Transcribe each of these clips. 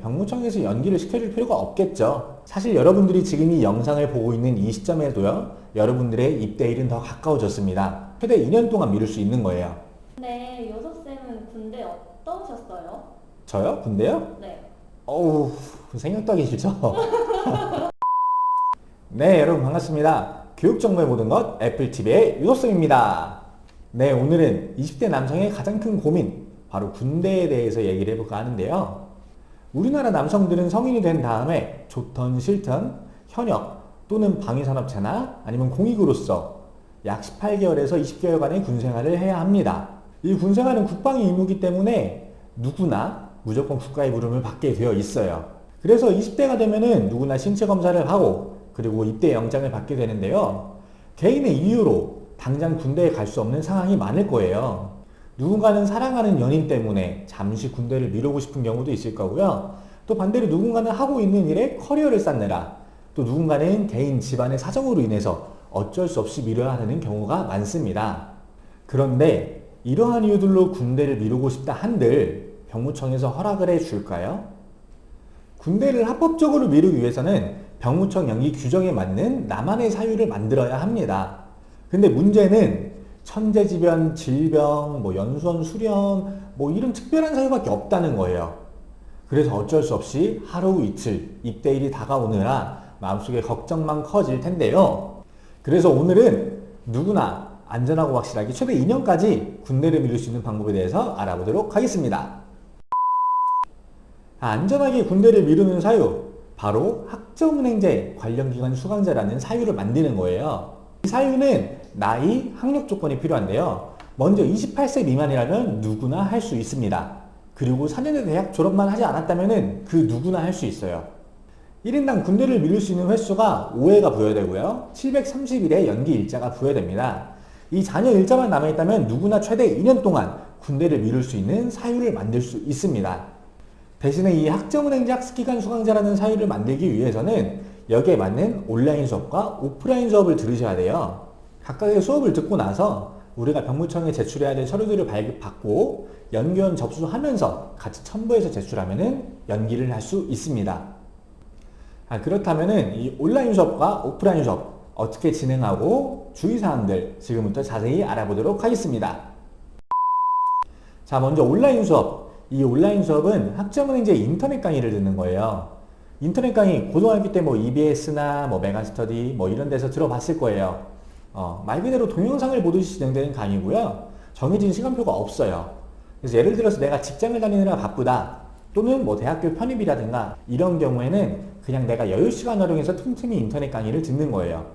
병무청에서 연기를 시켜줄 필요가 없겠죠. 사실 여러분들이 지금 이 영상을 보고 있는 이 시점에도요, 여러분들의 입대일은 더 가까워졌습니다. 최대 2년 동안 미룰 수 있는 거예요. 네, 요섭쌤은 군대 어떠셨어요? 저요? 군대요? 네. 어우, 생각도 하기 싫죠? 네, 여러분 반갑습니다. 교육정보의 모든 것 애플TV의 유도쌤입니다. 네, 오늘은 20대 남성의 가장 큰 고민, 바로 군대에 대해서 얘기를 해볼까 하는데요. 우리나라 남성들은 성인이 된 다음에 좋던 싫던 현역 또는 방위산업체나 아니면 공익으로서 약 18개월에서 20개월간의 군생활을 해야 합니다. 이 군생활은 국방의 의무이기 때문에 누구나 무조건 국가의 부름을 받게 되어 있어요. 그래서 20대가 되면은 누구나 신체 검사를 하고 그리고 입대 영장을 받게 되는데요. 개인의 이유로 당장 군대에 갈 수 없는 상황이 많을 거예요. 누군가는 사랑하는 연인 때문에 잠시 군대를 미루고 싶은 경우도 있을 거고요. 또 반대로 누군가는 하고 있는 일에 커리어를 쌓느라, 또 누군가는 개인 집안의 사정으로 인해서 어쩔 수 없이 미뤄야 하는 경우가 많습니다. 그런데 이러한 이유들로 군대를 미루고 싶다 한들 병무청에서 허락을 해줄까요? 군대를 합법적으로 미루기 위해서는 병무청 연기 규정에 맞는 나만의 사유를 만들어야 합니다. 근데 문제는 천재지변, 질병, 연수원 수련, 이런 특별한 사유밖에 없다는 거예요. 그래서 어쩔 수 없이 하루 이틀 입대일이 다가오느라 마음속에 걱정만 커질 텐데요. 그래서 오늘은 누구나 안전하고 확실하게 최대 2년까지 군대를 미룰 수 있는 방법에 대해서 알아보도록 하겠습니다. 안전하게 군대를 미루는 사유, 바로 학점은행제 관련기관 수강자라는 사유를 만드는 거예요. 이 사유는 나이, 학력 조건이 필요한데요. 먼저 28세 미만이라면 누구나 할 수 있습니다. 그리고 4년제 대학 졸업만 하지 않았다면 그 누구나 할 수 있어요. 1인당 군대를 미룰 수 있는 횟수가 5회가 부여되고요. 730일의 연기 일자가 부여됩니다. 이 잔여 일자만 남아있다면 누구나 최대 2년 동안 군대를 미룰 수 있는 사유를 만들 수 있습니다. 대신에 이 학점은행제 학습기간 수강자라는 사유를 만들기 위해서는 여기에 맞는 온라인 수업과 오프라인 수업을 들으셔야 돼요. 각각의 수업을 듣고 나서 우리가 병무청에 제출해야 될 서류들을 발급받고 연기원 접수하면서 같이 첨부해서 제출하면 연기를 할 수 있습니다. 그렇다면 이 온라인 수업과 오프라인 수업 어떻게 진행하고 주의사항들 지금부터 자세히 알아보도록 하겠습니다. 자, 먼저 온라인 수업. 이 온라인 수업은 학점은행제 인터넷 강의를 듣는 거예요. 인터넷 강의 고등학교 때 EBS나 메가스터디 이런 데서 들어봤을 거예요. 말 그대로 동영상을 보듯이 진행되는 강의고요. 정해진 시간표가 없어요. 그래서 예를 들어서 내가 직장을 다니느라 바쁘다, 또는 대학교 편입이라든가 이런 경우에는 그냥 내가 여유 시간 활용해서 틈틈이 인터넷 강의를 듣는 거예요.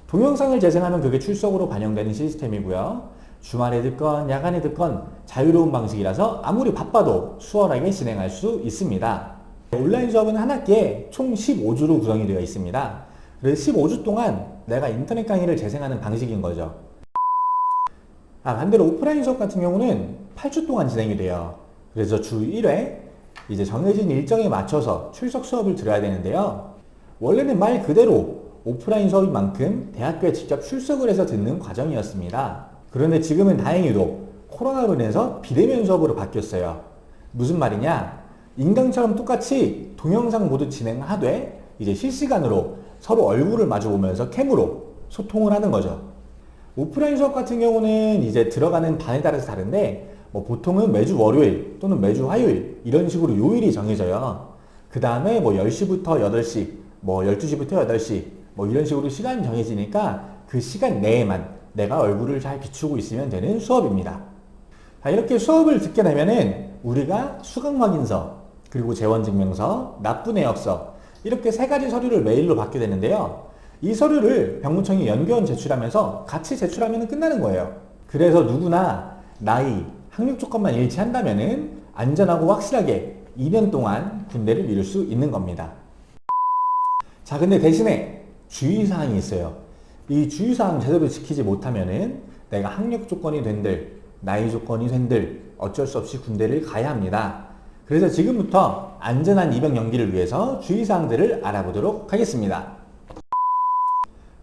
동영상을 재생하면 그게 출석으로 반영되는 시스템이고요. 주말에 듣건 야간에 듣건 자유로운 방식이라서 아무리 바빠도 수월하게 진행할 수 있습니다. 온라인 수업은 한 학기에 총 15주로 구성이 되어 있습니다. 그래서 15주 동안 내가 인터넷 강의를 재생하는 방식인 거죠. 반대로 오프라인 수업 같은 경우는 8주 동안 진행이 돼요. 그래서 주 1회 이제 정해진 일정에 맞춰서 출석 수업을 들어야 되는데요. 원래는 말 그대로 오프라인 수업인 만큼 대학교에 직접 출석을 해서 듣는 과정이었습니다. 그런데 지금은 다행히도 코로나로 인해서 비대면 수업으로 바뀌었어요. 무슨 말이냐? 인강처럼 똑같이 동영상 모두 진행하되 이제 실시간으로 서로 얼굴을 마주보면서 캠으로 소통을 하는 거죠. 오프라인 수업 같은 경우는 이제 들어가는 반에 따라서 다른데 보통은 매주 월요일 또는 매주 화요일 이런 식으로 요일이 정해져요. 그 다음에 10시부터 8시, 12시부터 8시 이런 식으로 시간이 정해지니까 그 시간 내에만 내가 얼굴을 잘 비추고 있으면 되는 수업입니다. 이렇게 수업을 듣게 되면은 우리가 수강 확인서, 그리고 재원증명서, 납부 내역서 이렇게 3가지 서류를 메일로 받게 되는데요. 이 서류를 병무청에 연기원 제출하면서 같이 제출하면 끝나는 거예요. 그래서 누구나 나이, 학력 조건만 일치한다면 안전하고 확실하게 2년 동안 군대를 미룰 수 있는 겁니다. 자, 근데 대신에 주의사항이 있어요. 이 주의사항 제대로 지키지 못하면은 내가 학력 조건이 된들, 나이 조건이 된들 어쩔 수 없이 군대를 가야 합니다. 그래서 지금부터 안전한 입영 연기를 위해서 주의사항들을 알아보도록 하겠습니다.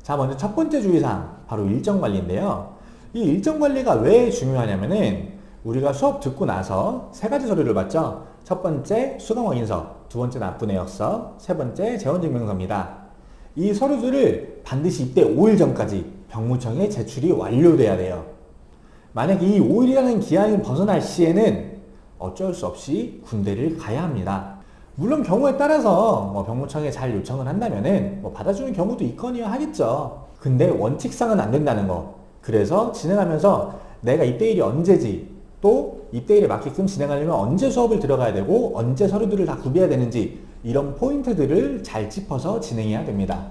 자, 먼저 첫 번째 주의사항, 바로 일정관리인데요. 이 일정관리가 왜 중요하냐면은 우리가 수업 듣고 나서 3가지 서류를 받죠. 첫 번째 수강 확인서, 두 번째 납부 내역서, 세 번째 재원증명서입니다. 이 서류들을 반드시 입대 5일 전까지 병무청에 제출이 완료돼야 돼요. 만약 이 5일이라는 기한을 벗어날 시에는 어쩔 수 없이 군대를 가야 합니다. 물론 경우에 따라서 병무청에 잘 요청을 한다면은 받아주는 경우도 있거니와 하겠죠. 근데 원칙상은 안 된다는 거. 그래서 진행하면서 내가 입대일이 언제지, 또 입대일에 맞게끔 진행하려면 언제 수업을 들어가야 되고 언제 서류들을 다 구비해야 되는지 이런 포인트들을 잘 짚어서 진행해야 됩니다.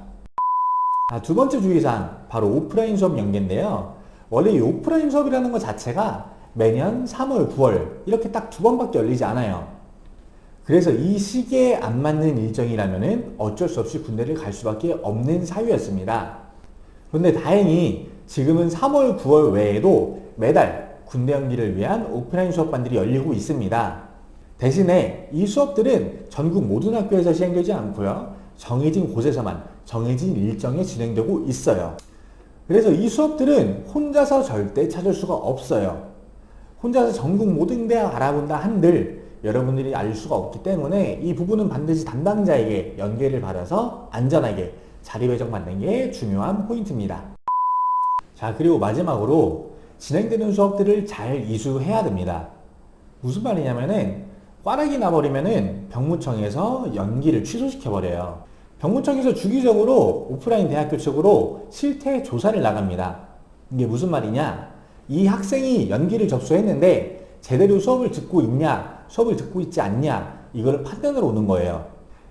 두 번째 주의사항, 바로 오프라인 수업 연계인데요. 원래 이 오프라인 수업이라는 것 자체가 매년 3월, 9월 이렇게 딱 두 번밖에 열리지 않아요. 그래서 이 시기에 안 맞는 일정이라면 어쩔 수 없이 군대를 갈 수밖에 없는 사유였습니다. 그런데 다행히 지금은 3월, 9월 외에도 매달 군대 연기를 위한 오프라인 수업반들이 열리고 있습니다. 대신에 이 수업들은 전국 모든 학교에서 시행되지 않고요. 정해진 곳에서만 정해진 일정에 진행되고 있어요. 그래서 이 수업들은 혼자서 절대 찾을 수가 없어요. 혼자서 전국 모든 대학 알아본다 한들 여러분들이 알 수가 없기 때문에 이 부분은 반드시 담당자에게 연계를 받아서 안전하게 자리 배정받는 게 중요한 포인트입니다. 자, 그리고 마지막으로 진행되는 수업들을 잘 이수해야 됩니다. 무슨 말이냐면은 꽈락이 나버리면은 병무청에서 연기를 취소시켜버려요. 병무청에서 주기적으로 오프라인 대학교 측으로 실태 조사를 나갑니다. 이게 무슨 말이냐? 이 학생이 연기를 접수했는데 제대로 수업을 듣고 있냐, 수업을 듣고 있지 않냐, 이걸 판단으로 오는 거예요.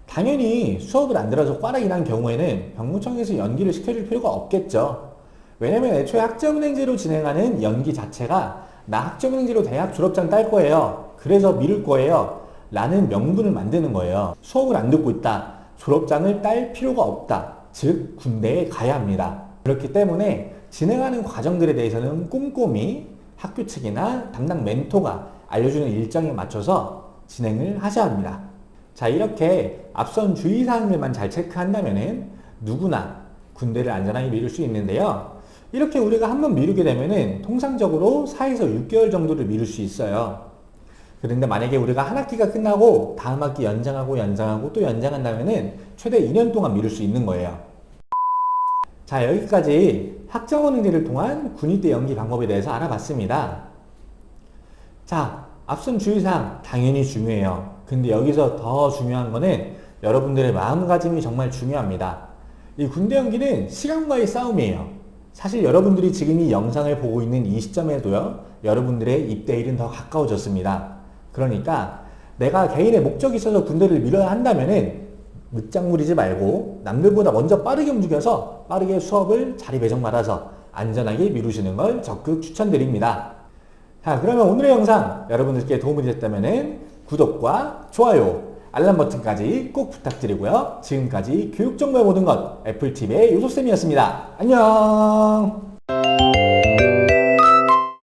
당연히 수업을 안 들어서 꽈락이 난 경우에는 병무청에서 연기를 시켜줄 필요가 없겠죠. 왜냐면 애초에 학점은행제로 진행하는 연기 자체가 나 학점은행제로 대학 졸업장 딸 거예요. 그래서 미룰 거예요. 라는 명분을 만드는 거예요. 수업을 안 듣고 있다. 졸업장을 딸 필요가 없다. 즉 군대에 가야 합니다. 그렇기 때문에 진행하는 과정들에 대해서는 꼼꼼히 학교 측이나 담당 멘토가 알려주는 일정에 맞춰서 진행을 하셔야 합니다. 자, 이렇게 앞선 주의사항들만 잘 체크한다면은 누구나 군대를 안전하게 미룰 수 있는데요. 이렇게 우리가 한번 미루게 되면은 통상적으로 4에서 6개월 정도를 미룰 수 있어요. 그런데 만약에 우리가 한 학기가 끝나고 다음 학기 연장하고 또 연장한다면은 최대 2년 동안 미룰 수 있는 거예요. 자, 여기까지 학점원응대를 통한 군입대 연기 방법에 대해서 알아봤습니다. 자, 앞선 주의사항 당연히 중요해요. 근데 여기서 더 중요한 거는 여러분들의 마음가짐이 정말 중요합니다. 이 군대 연기는 시간과의 싸움이에요. 사실 여러분들이 지금 이 영상을 보고 있는 이 시점에도요, 여러분들의 입대일은 더 가까워졌습니다. 그러니까 내가 개인의 목적이 있어서 군대를 미뤄야 한다면은 늦장 부리지 말고 남들보다 먼저 빠르게 움직여서 빠르게 수업을 자리 배정받아서 안전하게 미루시는 걸 적극 추천드립니다. 자, 그러면 오늘의 영상 여러분들께 도움이 됐다면 구독과 좋아요, 알람 버튼까지 꼭 부탁드리고요. 지금까지 교육정보의 모든 것 애플TV의 요소쌤이었습니다. 안녕.